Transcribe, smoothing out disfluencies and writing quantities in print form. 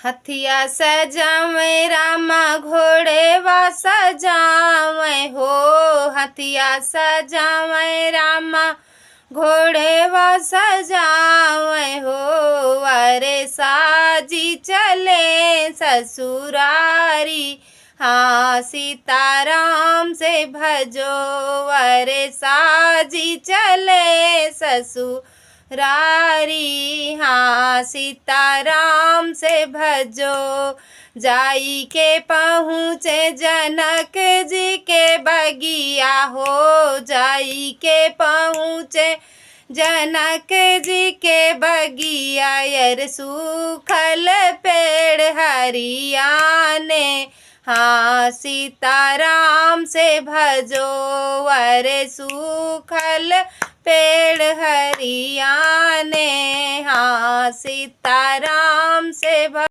हथिया सजावे रामा घोड़ेवा सजावे हो। हथिया सजावे रामा घोड़ेवा सजावे हो। अरे साजी चले ससुरारी, हाँ सीताराम से भजो। अरे साजी चले ससुरारी, हाँ सीताराम से भजो। जाई के पहुँचे जनक जी के बगिया हो। जाई के पहुँचे जनक जी के बगिया, यर सूखल पेड़ हरियाने, हाँ सीताराम से भजो। अरे सूखल पेड़ हरियाने, हाँ सीताराम से भजो।